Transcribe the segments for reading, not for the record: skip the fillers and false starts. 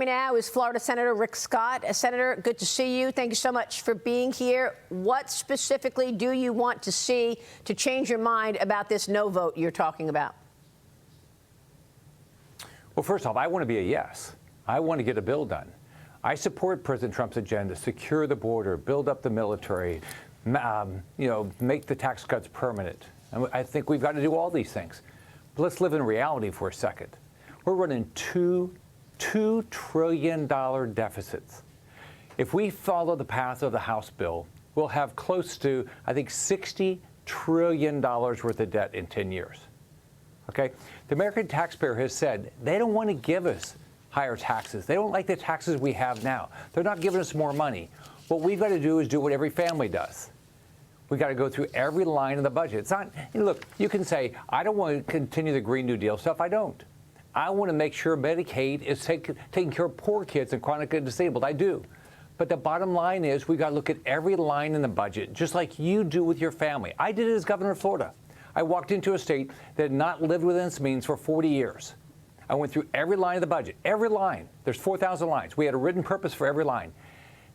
me now is Florida Senator Rick Scott. Senator, good to see you. Thank you so much for being here. What specifically do you want to see to change your mind about this no vote you're talking about? Well, first off, I want to be a yes. I want to get a bill done. I support President Trump's agenda, secure the border, build up the military, make the tax cuts permanent. And I think we've got to do all these things. But let's live in reality for a second. We're running $2 trillion deficits. If we follow the path of the House bill, we'll have close to, I think, $60 trillion worth of debt in 10 years. Okay? The American taxpayer has said they don't want to give us higher taxes. They don't like the taxes we have now. They're not giving us more money. What we've got to do is do what every family does. We've got to go through every line of the budget. It's not, look, you can say, I don't want to continue the Green New Deal stuff. I don't. I want to make sure Medicaid is taking care of poor kids and chronically disabled. I do. But the bottom line is we've got to look at every line in the budget, just like you do with your family. I did it as governor of Florida. I walked into a state that had not lived within its means for 40 years. I went through every line of the budget, every line. There's 4,000 lines. We had a written purpose for every line.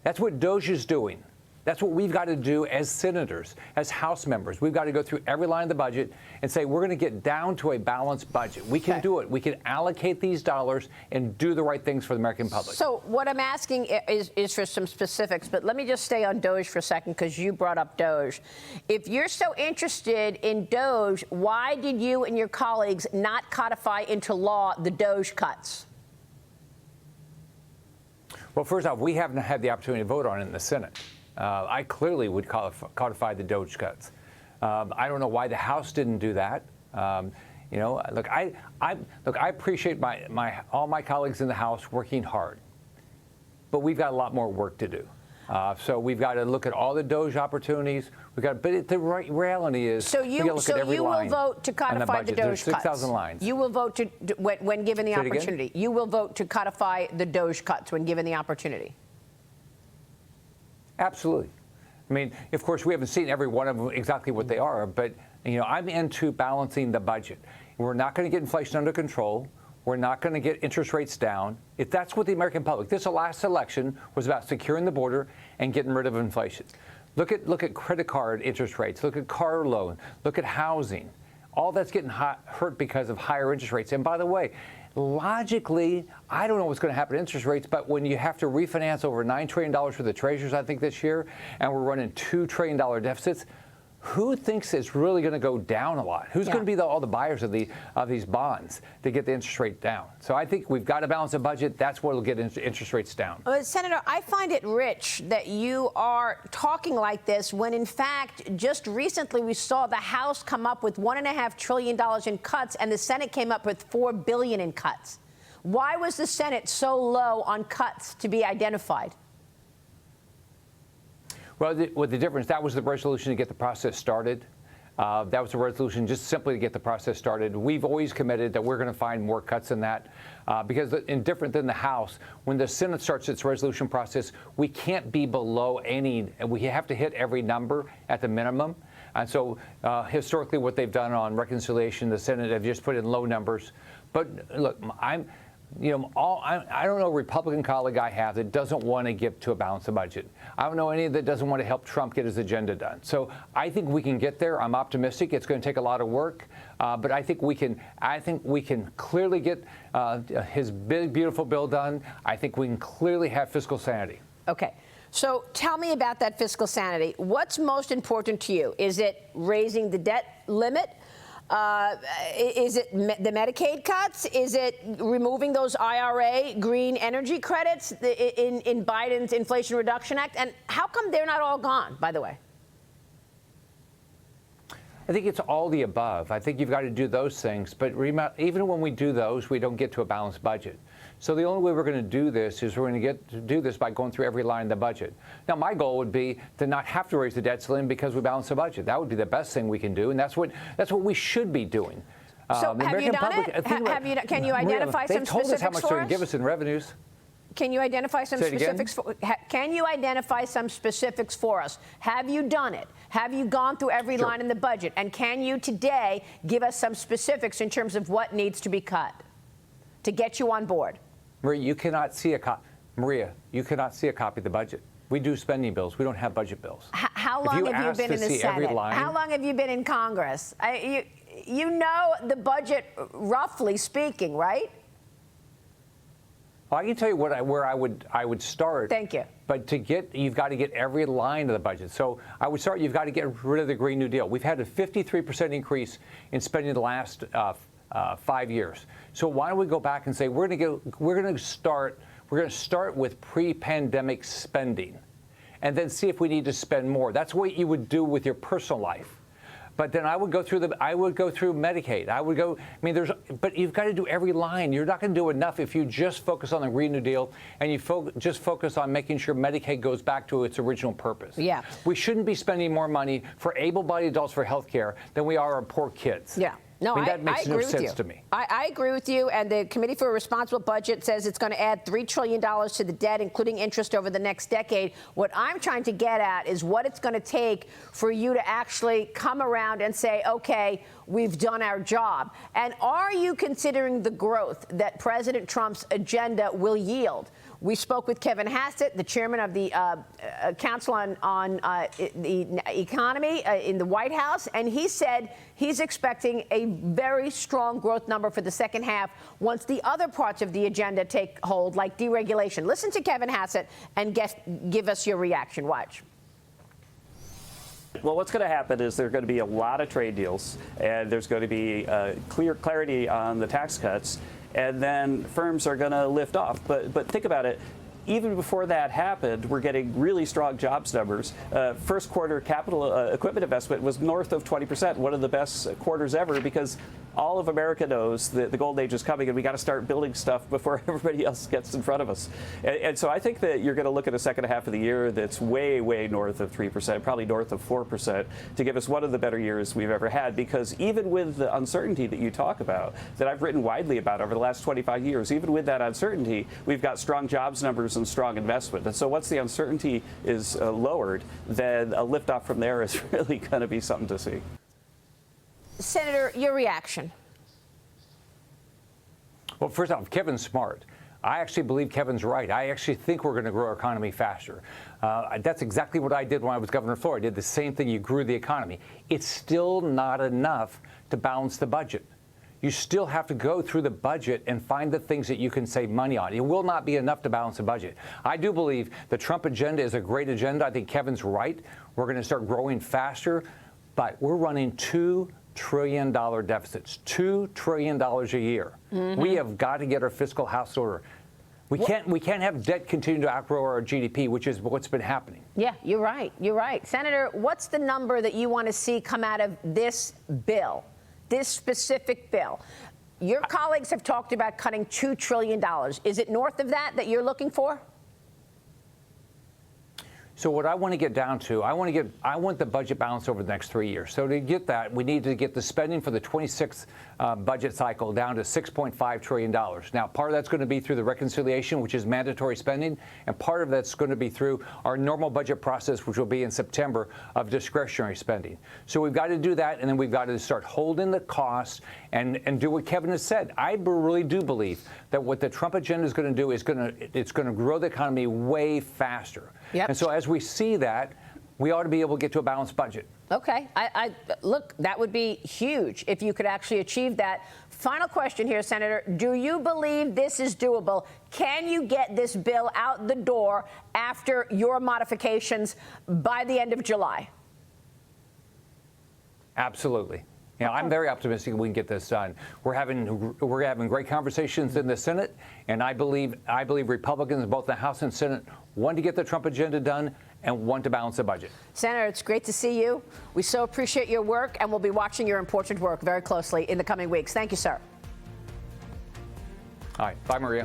That's what DOGE is doing. That's what we've got to do as senators, as House members. We've got to go through every line of the budget and say we're going to get down to a balanced budget. We can do it. We can allocate these dollars and do the right things for the American public. So what I'm asking is for some specifics, but let me just stay on DOGE for a second because you brought up DOGE. If you're so interested in DOGE, why did you and your colleagues not codify into law the DOGE cuts? Well, first off, we haven't had the opportunity to vote on it in the Senate. I clearly would codify the DOGE cuts. I don't know why the House didn't do that. Look, I appreciate all my colleagues in the House working hard, but we've got a lot more work to do. So we've got to look at all the DOGE opportunities. But the reality is, we got to look at every line. So you will vote to codify the DOGE cuts. There's 6,000 lines. You will vote to when given the opportunity. You will vote to codify the DOGE cuts when given the opportunity. Absolutely. I mean, of course, we haven't seen every one of them exactly what they are, but, I'm into balancing the budget. We're not going to get inflation under control. We're not going to get interest rates down. If that's what the American public, this last election was about securing the border and getting rid of inflation. Look at credit card interest rates. Look at car loan. Look at housing. All that's getting hurt because of higher interest rates. And by the way, logically, I don't know what's going to happen to interest rates, but when you have to refinance over $9 trillion for the treasuries, I think, this year, and we're running $2 trillion deficits, who thinks it's really going to go down a lot? Who's going to be all the buyers of these bonds to get the interest rate down? So I think we've got to balance the budget. That's what will get interest rates down. Senator, I find it rich that you are talking like this when, in fact, just recently we saw the House come up with $1.5 trillion in cuts and the Senate came up with $4 billion in cuts. Why was the Senate so low on cuts to be identified? Well, the difference, that was the resolution to get the process started. That was a resolution just simply to get the process started. We've always committed that we're going to find more cuts than that because different than the House, when the Senate starts its resolution process, we can't be below any, we have to hit every number at the minimum. And so historically what they've done on reconciliation, the Senate have just put in low numbers. But look, I don't know a Republican colleague I have that doesn't want to give to a balanced budget. I don't know any that doesn't want to help Trump get his agenda done. So I think we can get there. I'm optimistic. It's going to take a lot of work, but I think we can. I think we can clearly get his big, beautiful bill done. I think we can clearly have fiscal sanity. Okay. So tell me about that fiscal sanity. What's most important to you? Is it raising the debt limit? Is it the Medicaid cuts? Is it removing those IRA green energy credits in Biden's Inflation Reduction Act? And how come they're not all gone, by the way? I think it's all the above. I think you've got to do those things. But even when we do those, we don't get to a balanced budget. So the only way we're going to do this is we're going to get to do this by going through every line of the budget. Now, my goal would be to not have to raise the debt ceiling because we balance the budget. That would be the best thing we can do, and that's what we should be doing. So have you done it? Can you identify some specifics for us? They've told us how much they're going to give us in revenues. Can you identify some specifics? Can you identify some specifics for us? Have you done it? Have you gone through every line in the budget? And can you today give us some specifics in terms of what needs to be cut to get you on board? Maria, you cannot see a copy. Maria, you cannot see a copy of the budget. We do spending bills. We don't have budget bills. How long have you been in the Senate? How long have you been in Congress? You know the budget, roughly speaking, right? Well, I can tell you where I would start. Thank you. But you've got to get every line of the budget. So I would start. You've got to get rid of the Green New Deal. We've had a 53% increase in spending the last 5 years. So why don't we go back and say we're going to start with pre-pandemic spending, and then see if we need to spend more. That's what you would do with your personal life. But then I would go through Medicaid. But you've got to do every line. You're not going to do enough if you just focus on the Green New Deal and you just focus on making sure Medicaid goes back to its original purpose. Yeah. We shouldn't be spending more money for able-bodied adults for health care than we are on poor kids. Yeah. No, that makes no sense to me. I agree with you. And the Committee for a Responsible Budget says it's going to add $3 trillion to the debt, including interest over the next decade. What I'm trying to get at is what it's going to take for you to actually come around and say, OK, we've done our job. And are you considering the growth that President Trump's agenda will yield? We spoke with Kevin Hassett, the chairman of the Council on the Economy in the White House, and he said he's expecting a very strong growth number for the second half once the other parts of the agenda take hold, like deregulation. Listen to Kevin Hassett and give us your reaction. Watch. Well, what's going to happen is there are going to be a lot of trade deals, and there's going to be clarity on the tax cuts. And then firms are going to lift off. But think about it. Even before that happened, we're getting really strong jobs numbers. First quarter capital equipment investment was north of 20%, one of the best quarters ever, because all of America knows that the golden age is coming and we got to start building stuff before everybody else gets in front of us. And so I think that you're going to look at a second half of the year that's way, way north of 3%, probably north of 4%, to give us one of the better years we've ever had. Because even with the uncertainty that you talk about, that I've written widely about over the last 25 years, even with that uncertainty, we've got strong jobs numbers and strong investment. And so once the uncertainty is lowered, then a liftoff from there is really going to be something to see. Senator, your reaction. Well, first off, Kevin's smart. I actually believe Kevin's right. I actually think we're going to grow our economy faster. That's exactly what I did when I was governor of Florida. I did the same thing. You grew the economy. It's still not enough to balance the budget. You still have to go through the budget and find the things that you can save money on. It will not be enough to balance the budget. I do believe the Trump agenda is a great agenda. I think Kevin's right. We're going to start growing faster, but we're running $2 trillion deficits, $2 trillion a year. Mm-hmm. We have got to get our fiscal house order. We can't have debt continue to outgrow our GDP, which is what's been happening. Yeah, you're right. You're right. Senator, what's the number that you want to see come out of this bill? This specific bill. Your colleagues have talked about cutting $2 trillion. Is it north of that you're looking for? So what I want to get down to, I want the budget balance over the next 3 years. So to get that, we need to get the spending for the 26th budget cycle down to $6.5 trillion. Now, part of that's going to be through the reconciliation, which is mandatory spending, and part of that's going to be through our normal budget process, which will be in September, of discretionary spending. So we've got to do that, and then we've got to start holding the costs and do what Kevin has said. I really do believe that what the Trump agenda is going to do is it's going to grow the economy way faster. Yep. And so as we see that, we ought to be able to get to a balanced budget. Okay. Look, that would be huge if you could actually achieve that. Final question here, Senator. Do you believe this is doable? Can you get this bill out the door after your modifications by the end of July? Absolutely. Yeah, I'm very optimistic we can get this done. We're having great conversations in the Senate, and I believe Republicans, both the House and Senate, want to get the Trump agenda done and want to balance the budget. Senator, it's great to see you. We so appreciate your work, and we'll be watching your important work very closely in the coming weeks. Thank you, sir. All right. Bye, Maria.